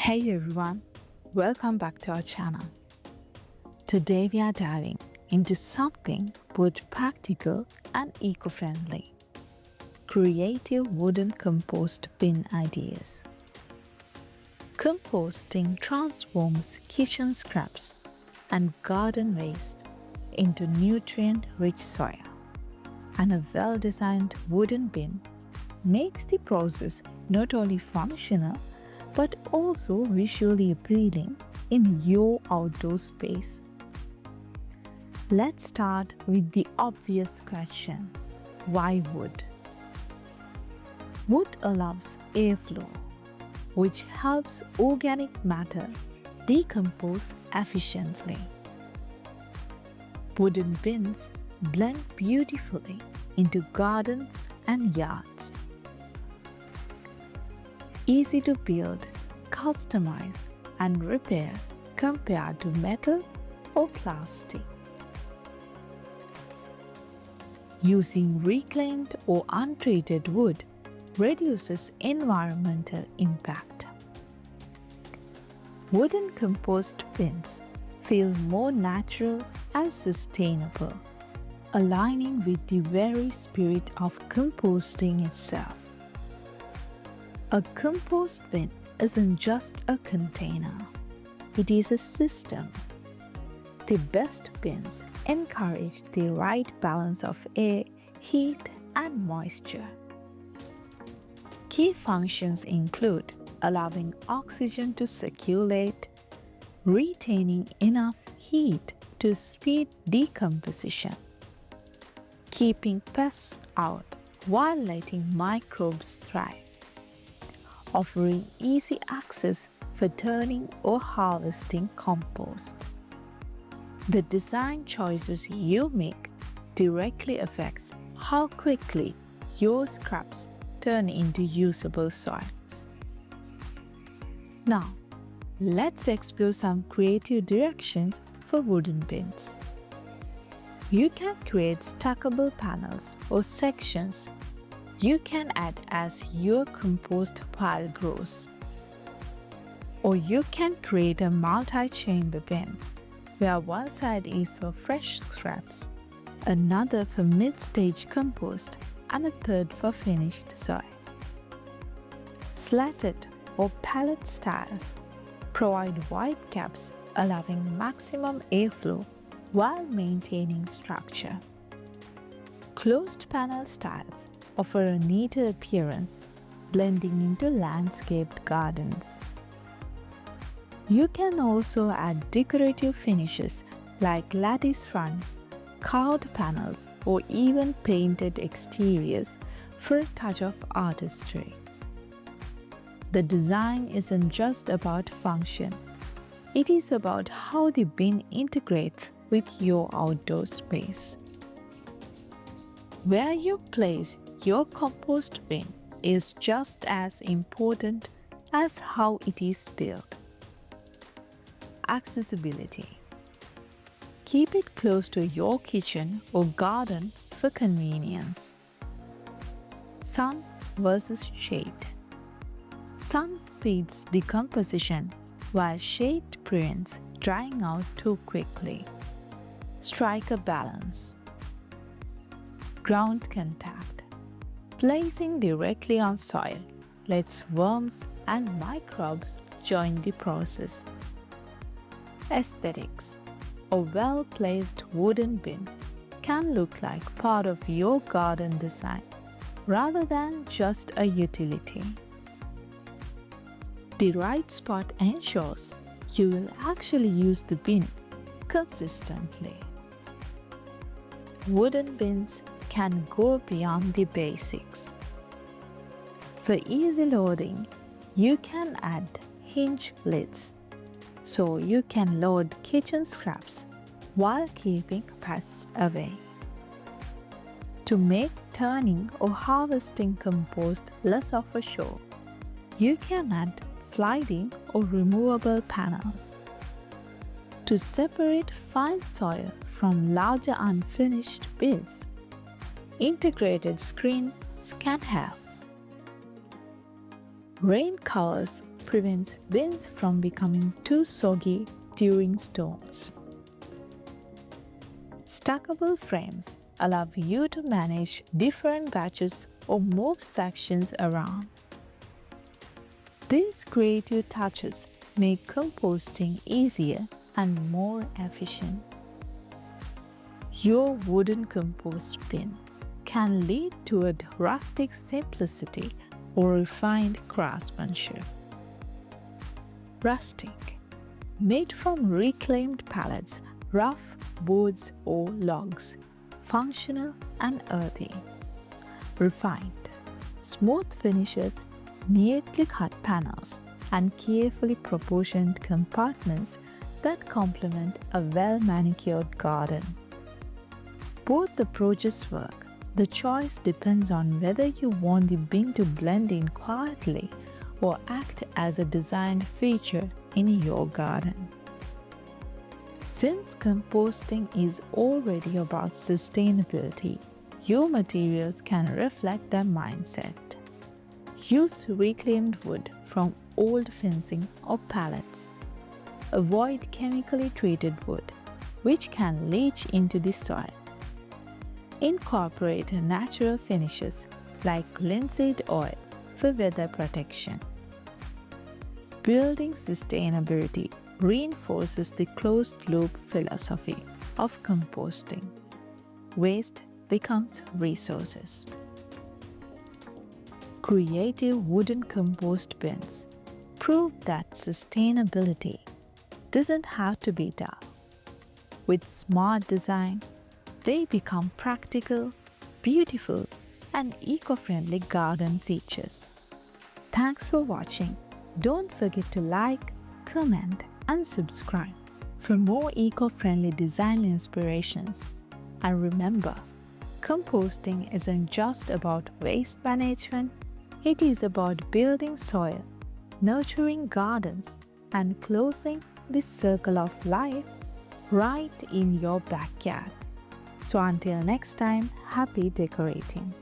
Hey everyone, welcome back to our channel. Today we are diving into something both practical and eco-friendly. Creative wooden compost bin ideas. Composting transforms kitchen scraps and garden waste into nutrient-rich soil, and a well-designed wooden bin makes the process not only functional but also visually appealing in your outdoor space. Let's start with the obvious question: why wood? Wood allows airflow, which helps organic matter decompose efficiently. Wooden bins blend beautifully into gardens and yards. Easy to build, customize, and repair compared to metal or plastic. Using reclaimed or untreated wood reduces environmental impact. Wooden compost bins feel more natural and sustainable, aligning with the very spirit of composting itself. A compost bin isn't just a container, it is a system. The best bins encourage the right balance of air, heat, and moisture. Key functions include allowing oxygen to circulate, retaining enough heat to speed decomposition, keeping pests out while letting microbes thrive, offering easy access for turning or harvesting compost. The design choices you make directly affects how quickly your scraps turn into usable soils. Now, let's explore some creative directions for wooden bins. You can create stackable panels or sections you can add as your compost pile grows. Or you can create a multi-chamber bin where one side is for fresh scraps, another for mid-stage compost, and a third for finished soil. Slatted or pallet styles provide wide caps allowing maximum airflow while maintaining structure. Closed panel styles offer a neater appearance, blending into landscaped gardens. You can also add decorative finishes like lattice fronts, carved panels, or even painted exteriors for a touch of artistry. The design isn't just about function, it is about how the bin integrates with your outdoor space. Where you place your compost bin is just as important as how it is built. Accessibility. Keep it close to your kitchen or garden for convenience. Sun versus shade. Sun speeds decomposition while shade prevents drying out too quickly. Strike a balance. Ground contact. Placing directly on soil lets worms and microbes join the process. Aesthetics. A well-placed wooden bin can look like part of your garden design rather than just a utility. The right spot ensures you will actually use the bin consistently. Wooden bins can go beyond the basics. For easy loading, you can add hinge lids so you can load kitchen scraps while keeping pests away. To make turning or harvesting compost less of a chore, you can add sliding or removable panels. To separate fine soil from larger unfinished bins, integrated screens can help. Rain covers prevents bins from becoming too soggy during storms. Stackable frames allow you to manage different batches or move sections around. These creative touches make composting easier and more efficient. Your wooden compost bin can lead to a rustic simplicity or refined craftsmanship. Rustic, made from reclaimed pallets, rough boards or logs, functional and earthy. Refined, smooth finishes, neatly cut panels, and carefully proportioned compartments that complement a well-manicured garden. Both approaches work. The choice depends on whether you want the bin to blend in quietly or act as a designed feature in your garden. Since composting is already about sustainability, your materials can reflect that mindset. Use reclaimed wood from old fencing or pallets. Avoid chemically treated wood, which can leach into the soil. Incorporate natural finishes like linseed oil for weather protection. Building sustainability reinforces the closed-loop philosophy of composting. Waste becomes resources. Creative wooden compost bins prove that sustainability doesn't have to be dull. With smart design, they become practical, beautiful, and eco-friendly garden features. Thanks for watching. Don't forget to like, comment, and subscribe for more eco-friendly design inspirations. And remember, composting isn't just about waste management, it is about building soil, nurturing gardens, and closing the circle of life right in your backyard. So until next time, happy decorating.